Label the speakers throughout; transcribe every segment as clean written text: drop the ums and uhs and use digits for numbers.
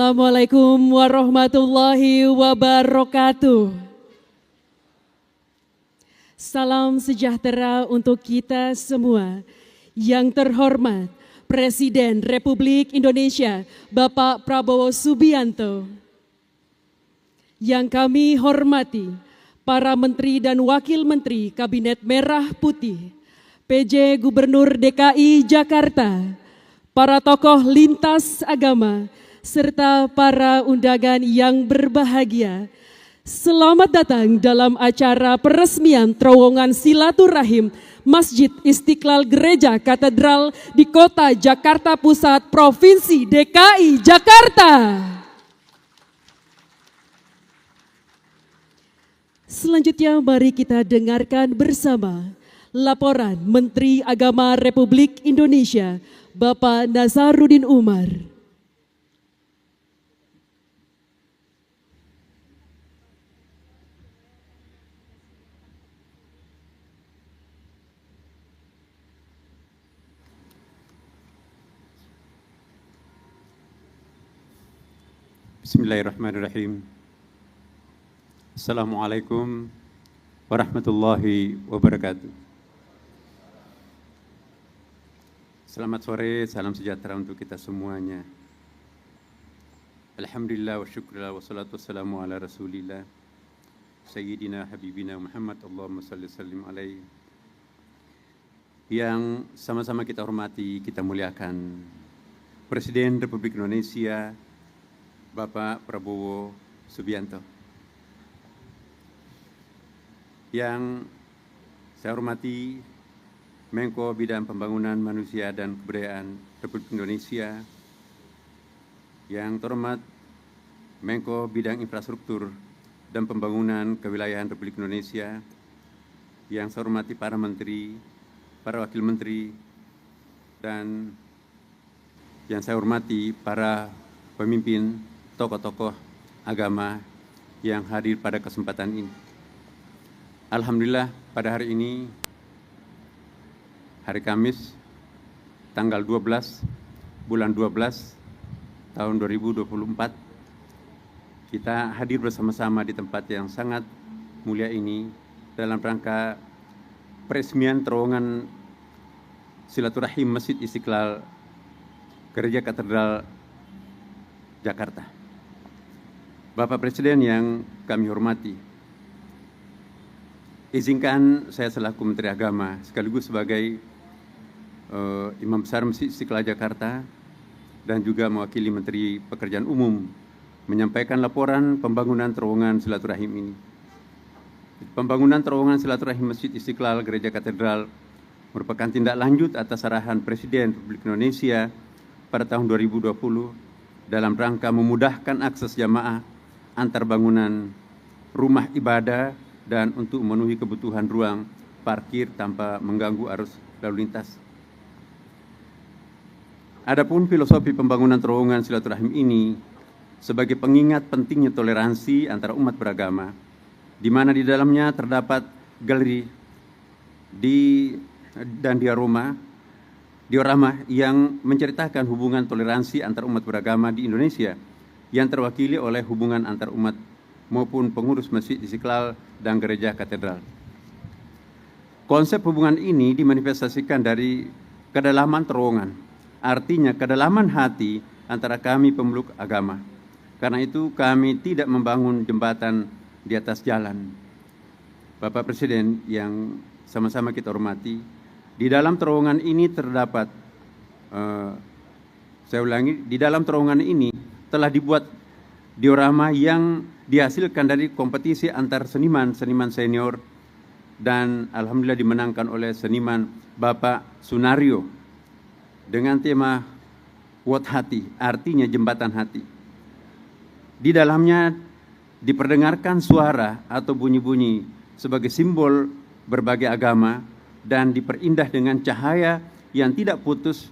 Speaker 1: Assalamualaikum warahmatullahi wabarakatuh. Salam sejahtera untuk kita semua. Yang terhormat Presiden Republik Indonesia Bapak Prabowo Subianto. Yang kami hormati para Menteri dan Wakil Menteri Kabinet Merah Putih, PJ Gubernur DKI Jakarta, para tokoh lintas agama, serta para undangan yang berbahagia. Selamat datang dalam acara peresmian terowongan silaturahim Masjid Istiqlal Gereja Katedral di Kota Jakarta Pusat, Provinsi DKI Jakarta. Selanjutnya mari kita dengarkan bersama laporan Menteri Agama Republik Indonesia, Bapak Nazaruddin Umar.
Speaker 2: Bismillahirrahmanirrahim. Assalamualaikum warahmatullahi wabarakatuh. Selamat sore, salam sejahtera untuk kita semuanya. Alhamdulillah wa syukurillah wa salatu wassalamu ala rasulillah Sayyidina Habibina Muhammad, Allahumma salli sallim alaihi. Yang sama-sama kita hormati, kita muliakan Presiden Republik Indonesia Bapak Prabowo Subianto. Yang saya hormati Menko Bidang Pembangunan Manusia dan Kebudayaan Republik Indonesia. Yang terhormat Menko Bidang Infrastruktur dan Pembangunan Kewilayahan Republik Indonesia. Yang saya hormati para menteri, para wakil menteri, dan yang saya hormati para pemimpin tokoh-tokoh agama yang hadir pada kesempatan ini. Alhamdulillah, pada hari ini, hari Kamis, tanggal 12, bulan 12, tahun 2024, kita hadir bersama-sama di tempat yang sangat mulia ini dalam rangka peresmian terowongan silaturahim Masjid Istiqlal Gereja Katedral Jakarta. Bapak Presiden yang kami hormati, izinkan saya selaku Menteri Agama sekaligus sebagai Imam Besar Masjid Istiqlal Jakarta dan juga mewakili Menteri Pekerjaan Umum menyampaikan laporan pembangunan terowongan silaturahim ini. Pembangunan terowongan silaturahim Masjid Istiqlal Gereja Katedral merupakan tindak lanjut atas arahan Presiden Republik Indonesia pada tahun 2020 dalam rangka memudahkan akses jamaah antar bangunan rumah ibadah dan untuk memenuhi kebutuhan ruang parkir tanpa mengganggu arus lalu lintas. Adapun filosofi pembangunan terowongan silaturahim ini sebagai pengingat pentingnya toleransi antara umat beragama, di mana di dalamnya terdapat galeri dan diorama yang menceritakan hubungan toleransi antar umat beragama di Indonesia yang terwakili oleh hubungan antar umat maupun pengurus Masjid Istiqlal dan Gereja Katedral. Konsep hubungan ini dimanifestasikan dari kedalaman terowongan, artinya kedalaman hati antara kami pemeluk agama. Karena itu kami tidak membangun jembatan di atas jalan. Bapak Presiden yang sama-sama kita hormati, di dalam terowongan ini terdapat, saya ulangi, di dalam terowongan ini telah dibuat diorama yang dihasilkan dari kompetisi antar seniman senior dan alhamdulillah dimenangkan oleh seniman Bapak Sunario dengan tema Wat Hati, artinya jembatan hati. Di dalamnya diperdengarkan suara atau bunyi-bunyi sebagai simbol berbagai agama dan diperindah dengan cahaya yang tidak putus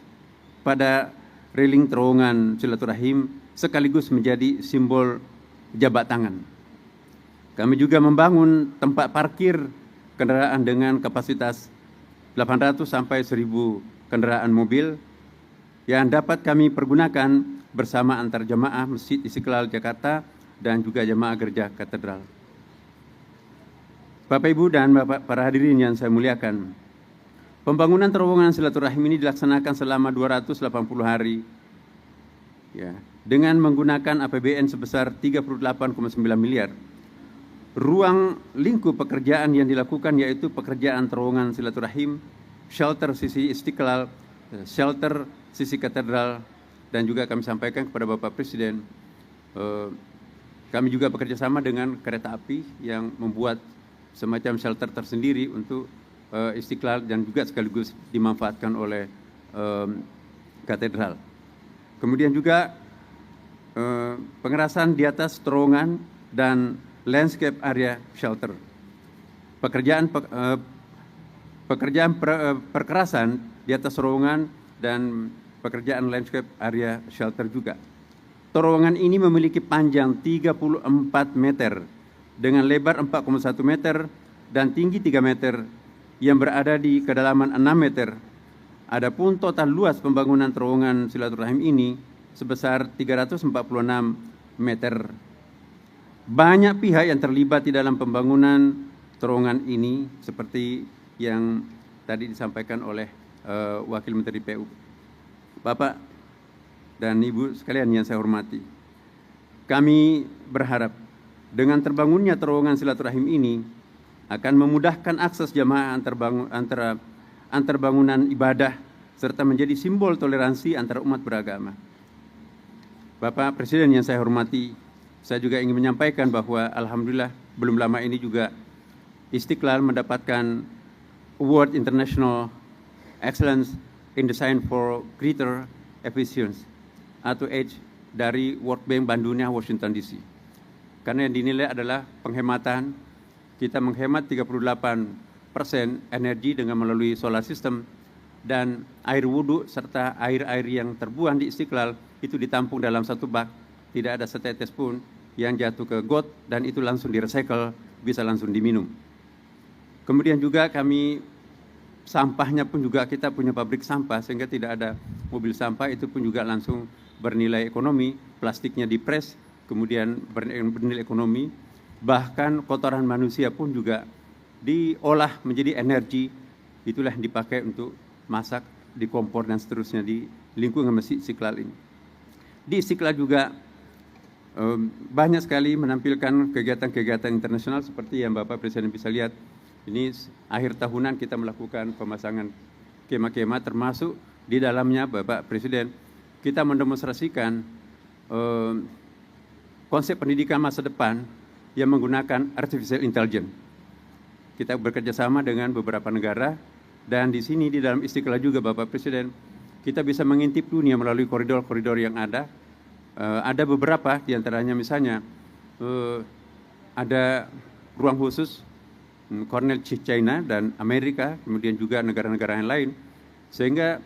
Speaker 2: pada railing terowongan silaturahim sekaligus menjadi simbol jabat tangan. Kami juga membangun tempat parkir kendaraan dengan kapasitas 800 sampai 1000 kendaraan mobil yang dapat kami pergunakan bersama antar jemaah Masjid Istiqlal Jakarta dan juga jemaah Gereja Katedral. Bapak Ibu dan Bapak para hadirin yang saya muliakan, pembangunan terowongan silaturahim ini dilaksanakan selama 280 hari ya, dengan menggunakan APBN sebesar 38,9 miliar. Ruang lingkup pekerjaan yang dilakukan yaitu pekerjaan terowongan silaturahim, shelter sisi Istiqlal, shelter sisi Katedral, dan juga kami sampaikan kepada Bapak Presiden, kami juga bekerja sama dengan kereta api yang membuat semacam shelter tersendiri untuk Istiqlal dan juga sekaligus dimanfaatkan oleh Katedral. Kemudian juga pengerasan di atas terowongan dan landscape area shelter. Perkerasan di atas terowongan dan pekerjaan landscape area shelter juga. Terowongan ini memiliki panjang 34 meter dengan lebar 4,1 meter dan tinggi 3 meter yang berada di kedalaman 6 meter. Adapun total luas pembangunan terowongan silaturahim ini sebesar 346 meter. Banyak pihak yang terlibat di dalam pembangunan terowongan ini seperti yang tadi disampaikan oleh Wakil Menteri PU. Bapak dan Ibu sekalian yang saya hormati, kami berharap dengan terbangunnya terowongan silaturahim ini akan memudahkan akses jamaah antar bangunan ibadah serta menjadi simbol toleransi antara umat beragama. Bapak Presiden yang saya hormati, saya juga ingin menyampaikan bahwa alhamdulillah belum lama ini juga Istiqlal mendapatkan Award International Excellence in Design for Greater Efficiency atau EDGE dari World Bank Bandung, Washington DC. Karena yang dinilai adalah penghematan, kita menghemat 38% energi dengan melalui solar system, dan air wudhu serta air-air yang terbuang di Istiqlal itu ditampung dalam satu bak, tidak ada setetes pun yang jatuh ke got dan itu langsung direcycle, bisa langsung diminum. Kemudian juga kami sampahnya pun juga kita punya pabrik sampah sehingga tidak ada mobil sampah, itu pun juga langsung bernilai ekonomi, plastiknya dipres kemudian bernilai ekonomi, bahkan kotoran manusia pun juga diolah menjadi energi, itulah yang dipakai untuk masak di kompor dan seterusnya di lingkungan Masjid Istiqlal ini. Di Istiqlal juga banyak sekali menampilkan kegiatan-kegiatan internasional seperti yang Bapak Presiden bisa lihat. Ini akhir tahunan kita melakukan pemasangan kemah-kemah, termasuk di dalamnya Bapak Presiden kita mendemonstrasikan konsep pendidikan masa depan yang menggunakan artificial intelligence. Kita bekerja sama dengan beberapa negara dan di sini di dalam Istiqlal juga Bapak Presiden kita bisa mengintip dunia melalui koridor-koridor yang ada. Ada beberapa diantaranya misalnya ada ruang khusus Cornell China dan Amerika, kemudian juga negara-negara yang lain, sehingga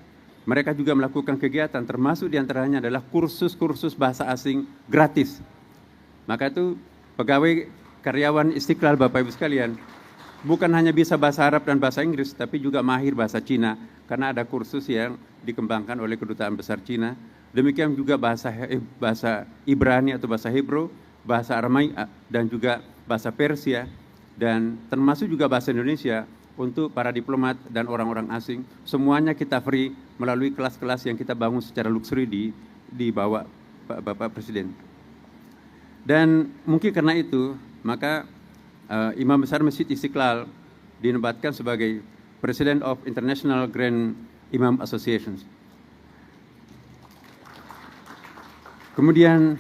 Speaker 2: mereka juga melakukan kegiatan, termasuk diantaranya adalah kursus-kursus bahasa asing gratis. Maka itu pegawai karyawan Istiqlal Bapak Ibu sekalian, bukan hanya bisa bahasa Arab dan bahasa Inggris, tapi juga mahir bahasa Cina, karena ada kursus yang dikembangkan oleh Kedutaan Besar Cina. Demikian juga bahasa Ibrani atau bahasa Hebrew, bahasa Aramai, dan juga bahasa Persia, dan termasuk juga bahasa Indonesia untuk para diplomat dan orang-orang asing. Semuanya kita free melalui kelas-kelas yang kita bangun secara luxury di bawah Bapak Presiden. Dan mungkin karena itu, maka Imam Besar Masjid Istiqlal dinobatkan sebagai President of International Grand Imam Associations. Kemudian,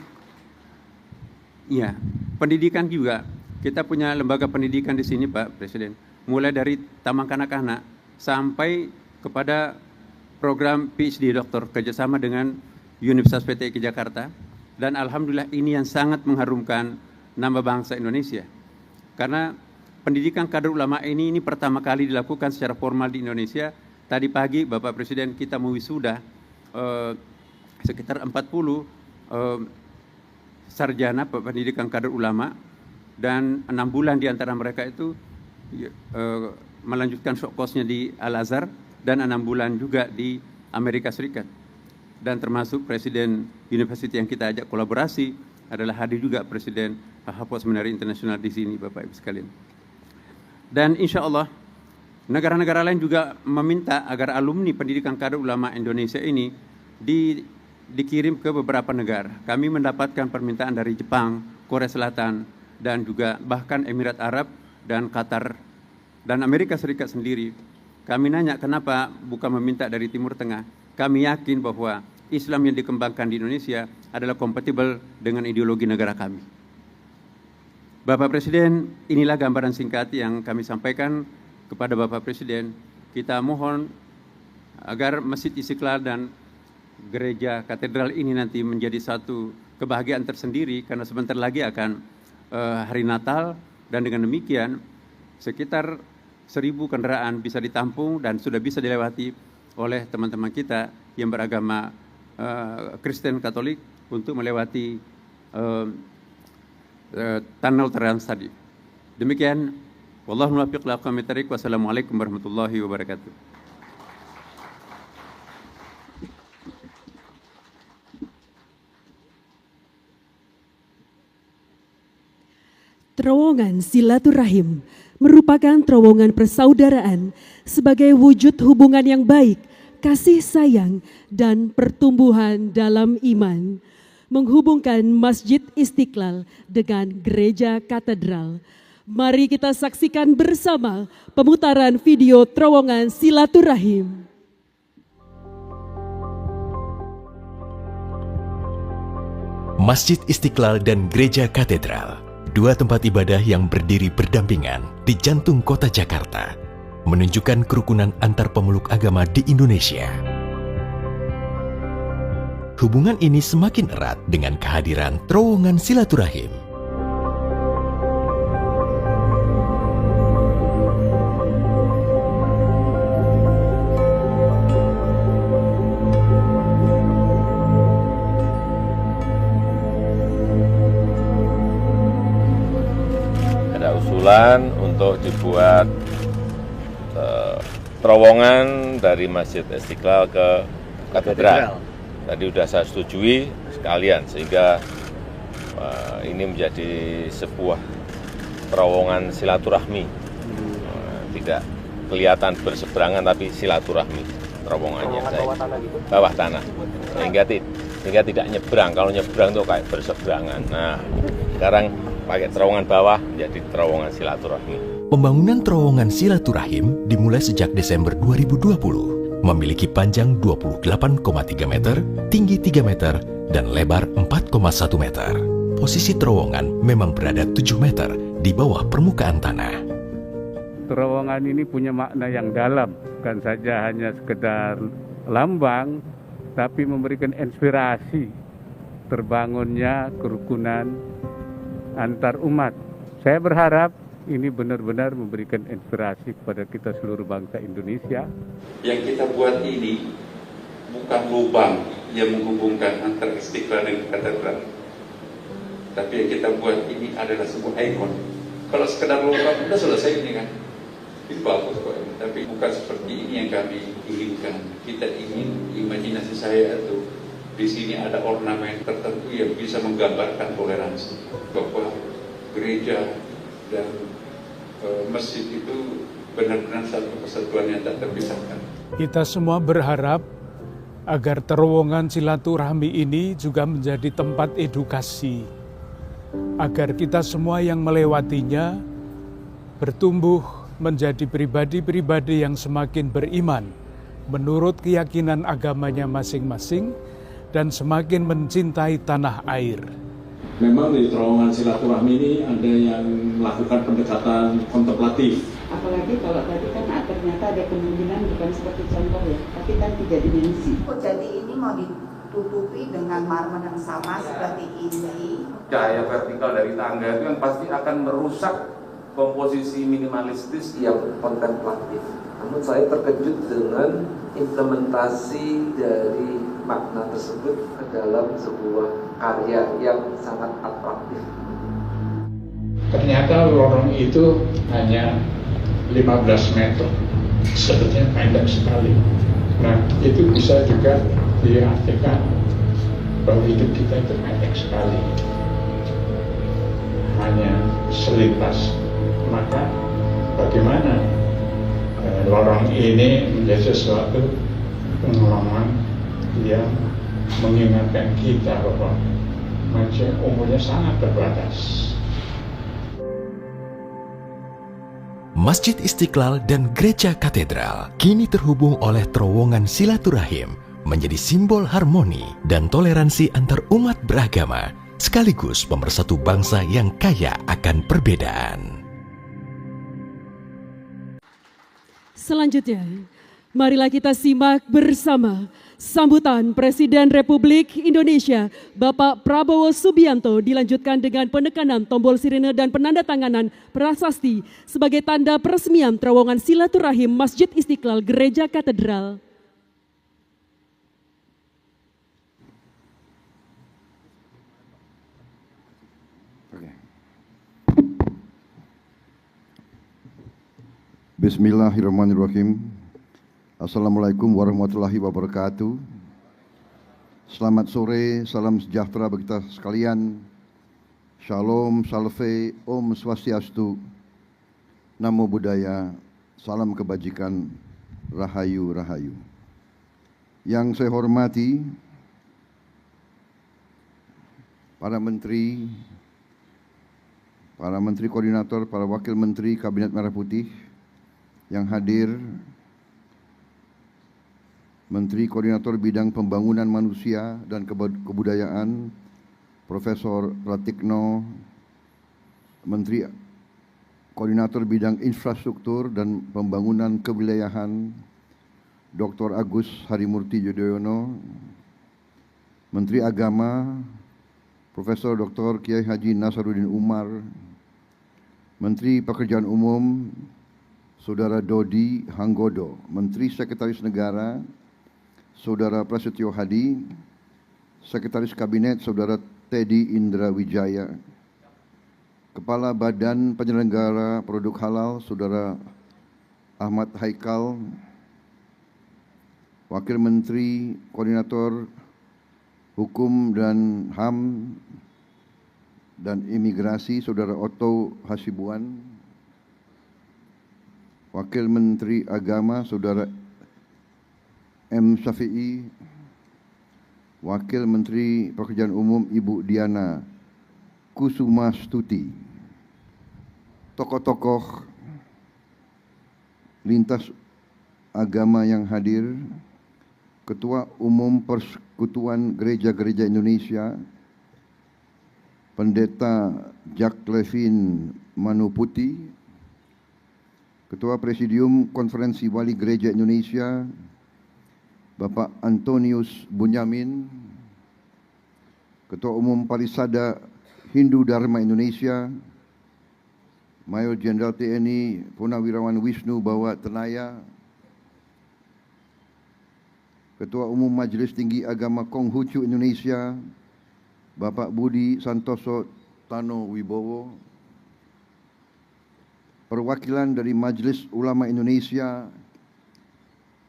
Speaker 2: ya, pendidikan juga. Kita punya lembaga pendidikan di sini Pak Presiden, mulai dari taman kanak-kanak sampai kepada program PhD doktor kerjasama dengan Universitas PTIK Jakarta, dan alhamdulillah ini yang sangat mengharumkan nama bangsa Indonesia. Karena pendidikan kader ulama ini pertama kali dilakukan secara formal di Indonesia. Tadi pagi Bapak Presiden kita mewisuda sekitar 40 sarjana pendidikan kader ulama, dan 6 bulan di antara mereka itu melanjutkan short course-nya di Al-Azhar dan 6 bulan juga di Amerika Serikat. dan termasuk Presiden University yang kita ajak kolaborasi adalah hadir juga Presiden Hafaz Seminari Internasional di sini, Bapak Ibu sekalian. Dan insya Allah negara-negara lain juga meminta agar alumni pendidikan kader ulama Indonesia ini dikirim ke beberapa negara. Kami mendapatkan permintaan dari Jepang, Korea Selatan, dan juga bahkan Emirat Arab dan Qatar dan Amerika Serikat sendiri. Kami nanya kenapa bukan meminta dari Timur Tengah. Kami yakin bahwa Islam yang dikembangkan di Indonesia adalah kompatibel dengan ideologi negara kami. Bapak Presiden, inilah gambaran singkat yang kami sampaikan kepada Bapak Presiden. Kita mohon agar Masjid Istiqlal dan Gereja Katedral ini nanti menjadi satu kebahagiaan tersendiri karena sebentar lagi akan hari Natal, dan dengan demikian sekitar 1.000 kendaraan bisa ditampung dan sudah bisa dilewati oleh teman-teman kita yang beragama Kristen Katolik untuk melewati tunnel Trans tadi. Demikian, wallahu muwaffiq li aqwamit thariq. Wassalamualaikum warahmatullahi wabarakatuh.
Speaker 1: Terowongan silaturahim merupakan terowongan persaudaraan sebagai wujud hubungan yang baik, kasih sayang, dan pertumbuhan dalam iman, menghubungkan Masjid Istiqlal dengan Gereja Katedral. Mari kita saksikan bersama pemutaran video terowongan silaturahim.
Speaker 3: Masjid Istiqlal dan Gereja Katedral, dua tempat ibadah yang berdiri berdampingan di jantung kota Jakarta, menunjukkan kerukunan antar pemeluk agama di Indonesia. Hubungan ini semakin erat dengan kehadiran terowongan silaturahim.
Speaker 4: Untuk dibuat terowongan dari Masjid Istiqlal ke Katedral. Tadi sudah saya setujui sekalian sehingga ini menjadi sebuah terowongan silaturahmi. Tidak kelihatan berseberangan tapi silaturahmi terowongannya. Bawah tanah. Sehingga tidak nyebrang. Kalau nyebrang itu kayak berseberangan. Nah, sekarang pakai terowongan bawah menjadi terowongan silaturahmi.
Speaker 3: Pembangunan terowongan silaturahim dimulai sejak Desember 2020, memiliki panjang 28,3 meter, tinggi 3 meter, dan lebar 4,1 meter. Posisi terowongan memang berada 7 meter di bawah permukaan tanah.
Speaker 5: Terowongan ini punya makna yang dalam, bukan saja hanya sekedar lambang, tapi memberikan inspirasi terbangunnya kerukunan antar umat. Saya berharap ini benar-benar memberikan inspirasi kepada kita seluruh bangsa Indonesia.
Speaker 2: Yang kita buat ini bukan lubang yang menghubungkan antara Istiqlal dan Katedral, tapi yang kita buat ini adalah sebuah ikon. Kalau sekedar lubang sudah selesai ini kan, itu bagus kok. Tapi bukan seperti ini yang kami inginkan. Kita ingin, imajinasi saya itu di sini ada ornamen tertentu yang bisa menggambarkan toleransi, bahwa gereja dan masjid itu benar-benar satu kesatuan yang tak terpisahkan.
Speaker 5: Kita semua berharap agar terowongan silaturahmi ini juga menjadi tempat edukasi, agar kita semua yang melewatinya bertumbuh menjadi pribadi-pribadi yang semakin beriman menurut keyakinan agamanya masing-masing dan semakin mencintai tanah air.
Speaker 6: Memang di terowongan silaturahmi ini ada yang melakukan pendekatan kontemplatif.
Speaker 7: Apalagi kalau tadi kan ternyata ada kemungkinan bukan seperti contoh ya, tapi kan 3 dimensi.
Speaker 8: Jadi ini mau ditutupi dengan marmer yang sama seperti ini.
Speaker 9: Cahaya vertikal dari tangga itu kan pasti akan merusak komposisi minimalistis yang kontemplatif.
Speaker 10: Namun saya terkejut dengan implementasi dari makna tersebut ke dalam sebuah karya yang sangat atraktif.
Speaker 11: Ternyata lorong itu hanya 15 meter, sebetulnya pendek sekali. Nah, itu bisa juga diartikan bahwa hidup kita itu pendek sekali, hanya selintas. Maka bagaimana lorong ini menjadi sesuatu pengalaman yang mengingatkan kita bahwa manusia umurnya sangat terbatas.
Speaker 3: Masjid Istiqlal dan Gereja Katedral kini terhubung oleh terowongan silaturahim menjadi simbol harmoni dan toleransi antar umat beragama, sekaligus pemersatu bangsa yang kaya akan perbedaan.
Speaker 1: Selanjutnya, marilah kita simak bersama sambutan Presiden Republik Indonesia Bapak Prabowo Subianto dilanjutkan dengan penekanan tombol sirine dan penandatanganan prasasti sebagai tanda peresmian terowongan silaturahim Masjid Istiqlal Gereja Katedral.
Speaker 12: Bismillahirrahmanirrahim. Assalamualaikum warahmatullahi wabarakatuh. Selamat sore, salam sejahtera bagi kita sekalian. Shalom, salve, Om Swastiastu, Namo Buddhaya, salam kebajikan, Rahayu, Rahayu. Yang saya hormati para menteri koordinator, para wakil menteri Kabinet Merah Putih yang hadir, Menteri Koordinator Bidang Pembangunan Manusia dan Kebudayaan, Profesor Pratikno, Menteri Koordinator Bidang Infrastruktur dan Pembangunan Kewilayahan, Dr. Agus Harimurti Yudhoyono, Menteri Agama, Profesor Dr. Kiai Haji Nasaruddin Umar, Menteri Pekerjaan Umum, Saudara Dodi Hanggodo, Menteri Sekretaris Negara, Saudara Prasetyo Hadi, Sekretaris Kabinet Saudara Teddy Indra Wijaya, Kepala Badan Penyelenggara Produk Halal Saudara Ahmad Haikal, Wakil Menteri Koordinator Hukum dan HAM dan Imigrasi Saudara Otto Hasibuan, Wakil Menteri Agama Saudara M. Syafi'i, Wakil Menteri Pekerjaan Umum Ibu Diana Kusumastuti, tokoh-tokoh lintas agama yang hadir, Ketua Umum Persekutuan Gereja-Gereja Indonesia, Pendeta Jack Levin Manuputi, Ketua Presidium Konferensi Wali Gereja Indonesia, Bapak Antonius Bunyamin, Ketua Umum Parisada Hindu Dharma Indonesia, Mayor Jenderal TNI Purnawirawan Wisnu Bawa Tenaya, Ketua Umum Majelis Tinggi Agama Konghucu Indonesia, Bapak Budi Santoso Tano Wibowo, perwakilan dari Majelis Ulama Indonesia,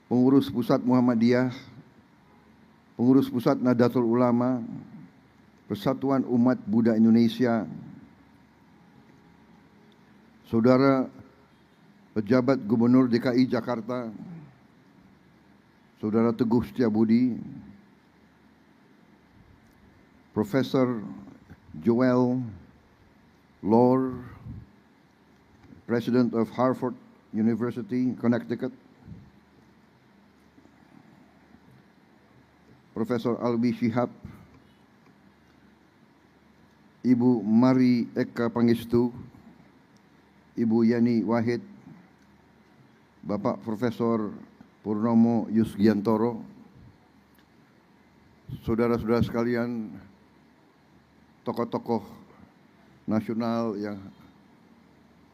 Speaker 12: Pengurus Pusat Muhammadiyah, Pengurus Pusat Nahdlatul Ulama, Persatuan Umat Buddha Indonesia, Saudara Pejabat Gubernur DKI Jakarta, Saudara Teguh Setiabudi, Profesor Joel Lor, President of Harvard University, Connecticut, Profesor Alwi Shihab, Ibu Mari Eka Pangestu, Ibu Yani Wahid, Bapak Profesor Purnomo Yusgiantoro, saudara-saudara sekalian, tokoh-tokoh nasional yang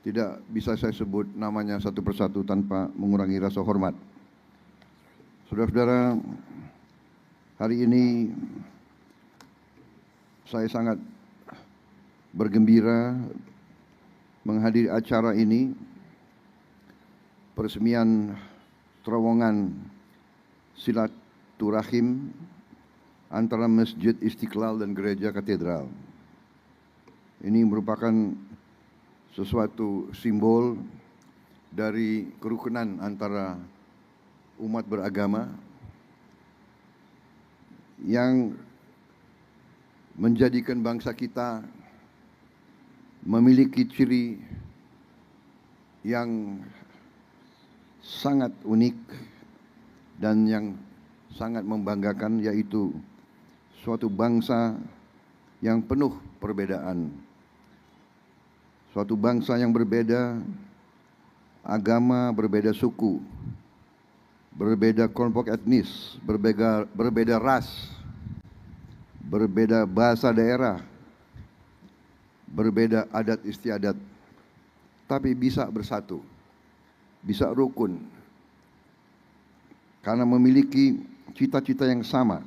Speaker 12: tidak bisa saya sebut namanya satu persatu tanpa mengurangi rasa hormat. Saudara-saudara, hari ini saya sangat bergembira menghadiri acara ini, peresmian terowongan silaturahim antara Masjid Istiqlal dan Gereja Katedral. Ini merupakan sesuatu simbol dari kerukunan antara umat beragama yang menjadikan bangsa kita memiliki ciri yang sangat unik dan yang sangat membanggakan, yaitu suatu bangsa yang penuh perbedaan. Suatu bangsa yang berbeda agama, berbeda suku, berbeda kelompok etnis, berbeda ras, berbeda bahasa daerah, berbeda adat istiadat, tapi bisa bersatu, bisa rukun, karena memiliki cita-cita yang sama,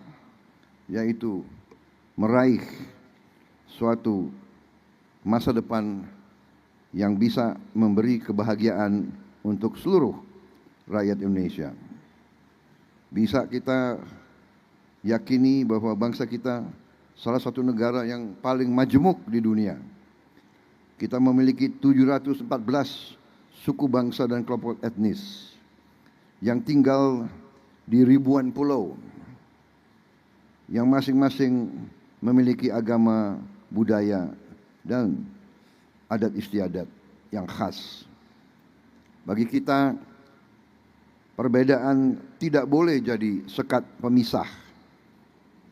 Speaker 12: yaitu meraih suatu masa depan yang bisa memberi kebahagiaan untuk seluruh rakyat Indonesia. Bisa kita yakini bahwa bangsa kita salah satu negara yang paling majemuk di dunia. Kita memiliki 714 suku bangsa dan kelompok etnis yang tinggal di ribuan pulau, yang masing-masing memiliki agama, budaya, dan adat istiadat yang khas. Bagi kita, perbedaan tidak boleh jadi sekat pemisah.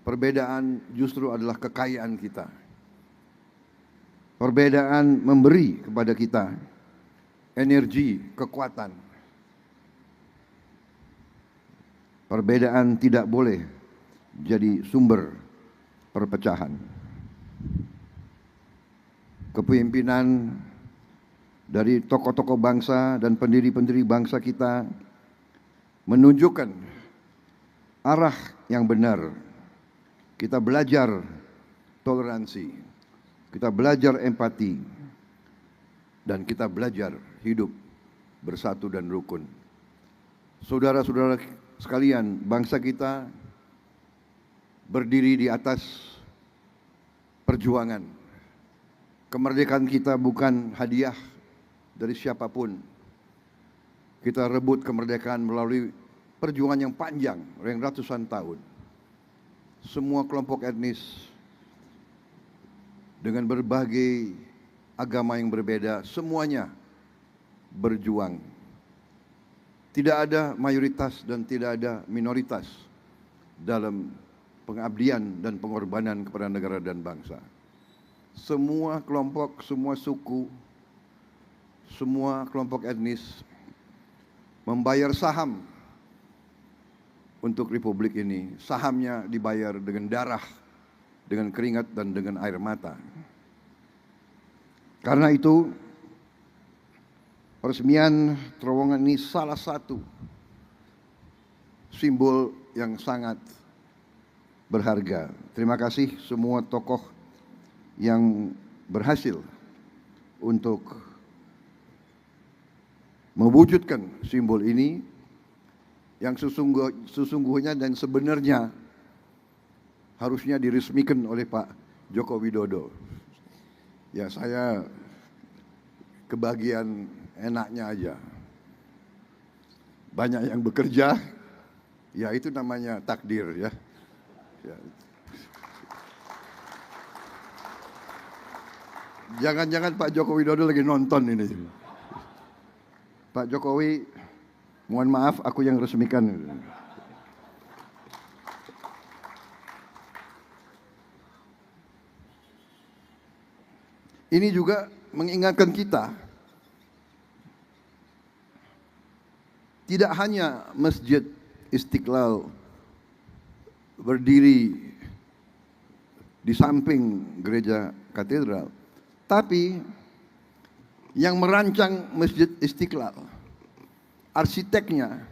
Speaker 12: Perbedaan justru adalah kekayaan kita. Perbedaan memberi kepada kita energi, kekuatan. Perbedaan tidak boleh jadi sumber perpecahan. Kepemimpinan dari tokoh-tokoh bangsa dan pendiri-pendiri bangsa kita menunjukkan arah yang benar. Kita belajar toleransi, kita belajar empati, dan kita belajar hidup bersatu dan rukun. Saudara-saudara sekalian, bangsa kita berdiri di atas perjuangan. Kemerdekaan kita bukan hadiah dari siapapun. Kita rebut kemerdekaan melalui perjuangan yang panjang, yang ratusan tahun. Semua kelompok etnis dengan berbagai agama yang berbeda, semuanya berjuang. Tidak ada mayoritas dan tidak ada minoritas dalam pengabdian dan pengorbanan kepada negara dan bangsa. Semua kelompok, semua suku, semua kelompok etnis membayar saham untuk republik ini. Sahamnya dibayar dengan darah, dengan keringat, dan dengan air mata. Karena itu, peresmian terowongan ini salah satu simbol yang sangat berharga. Terima kasih semua tokoh yang berhasil untuk mewujudkan simbol ini yang sesungguhnya dan sebenarnya harusnya diresmikan oleh Pak Joko Widodo. Ya, saya kebagian enaknya aja. Banyak yang bekerja, ya itu namanya takdir ya. Jangan-jangan Pak Joko Widodo lagi nonton ini. Pak Jokowi, mohon maaf, aku yang resmikan. Ini juga mengingatkan kita, tidak hanya Masjid Istiqlal berdiri di samping gereja katedral, tapi yang merancang Masjid Istiqlal, arsiteknya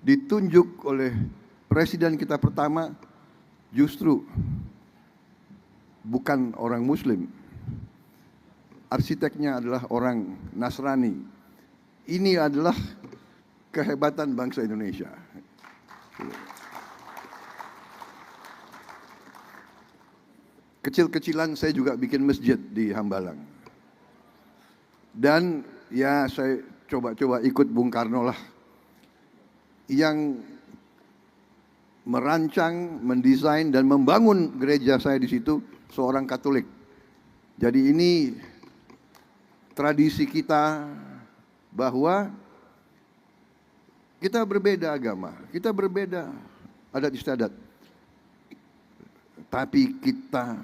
Speaker 12: ditunjuk oleh presiden kita pertama justru bukan orang Muslim. Arsiteknya adalah orang Nasrani. Ini adalah kehebatan bangsa Indonesia. kecil-kecilan saya juga bikin masjid di Hambalang. Dan ya saya coba-coba ikut Bung Karno lah. Yang merancang, mendesain dan membangun gereja saya di situ seorang Katolik. Jadi ini tradisi kita bahwa kita berbeda agama, kita berbeda adat istiadat, tapi kita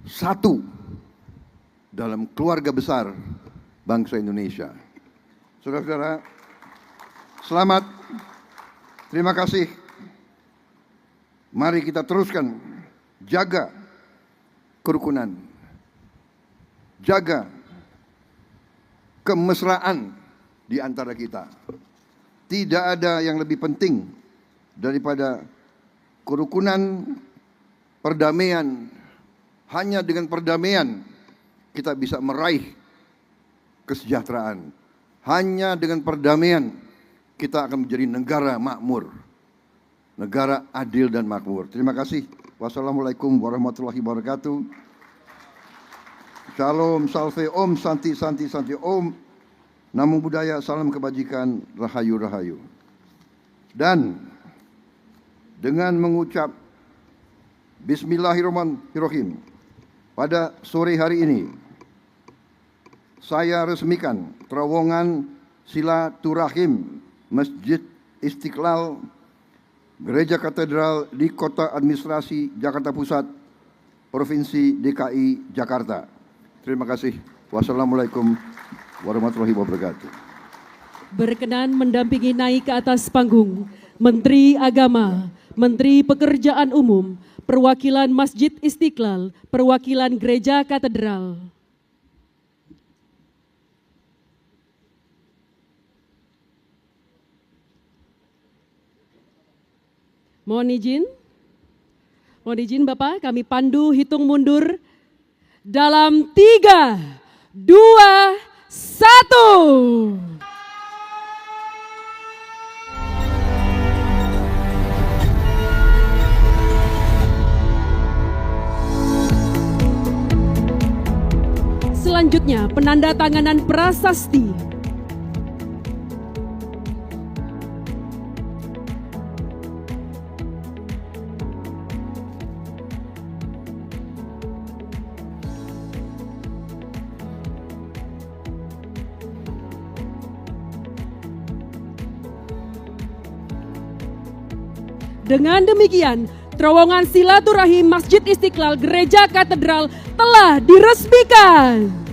Speaker 12: satu dalam keluarga besar bangsa Indonesia. Saudara-saudara, selamat, terima kasih. Mari kita teruskan jaga kerukunan, jaga kemesraan di antara kita. Tidak ada yang lebih penting daripada kerukunan, perdamaian. Hanya dengan perdamaian kita bisa meraih kesejahteraan. Hanya dengan perdamaian kita akan menjadi negara makmur, negara adil dan makmur. Terima kasih. Wassalamualaikum warahmatullahi wabarakatuh. Shalom, salve, om, santi, santi, santi, om. Namo Buddhaya, salam kebajikan, rahayu, rahayu. Dan dengan mengucap Bismillahirrahmanirrahim, pada sore hari ini saya resmikan terowongan silaturahim Masjid Istiqlal Gereja Katedral di Kota Administrasi Jakarta Pusat, Provinsi DKI Jakarta. Terima kasih. Wassalamualaikum warahmatullahi wabarakatuh.
Speaker 1: Berkenan mendampingi naik ke atas panggung Menteri Agama, Menteri Pekerjaan Umum, perwakilan Masjid Istiqlal, perwakilan Gereja Katedral. Mohon izin Bapak, kami pandu hitung mundur dalam 3, 2, 1. Selanjutnya, penandatanganan prasasti. Dengan demikian, terowongan silaturahim Masjid Istiqlal Gereja Katedral telah diresmikan.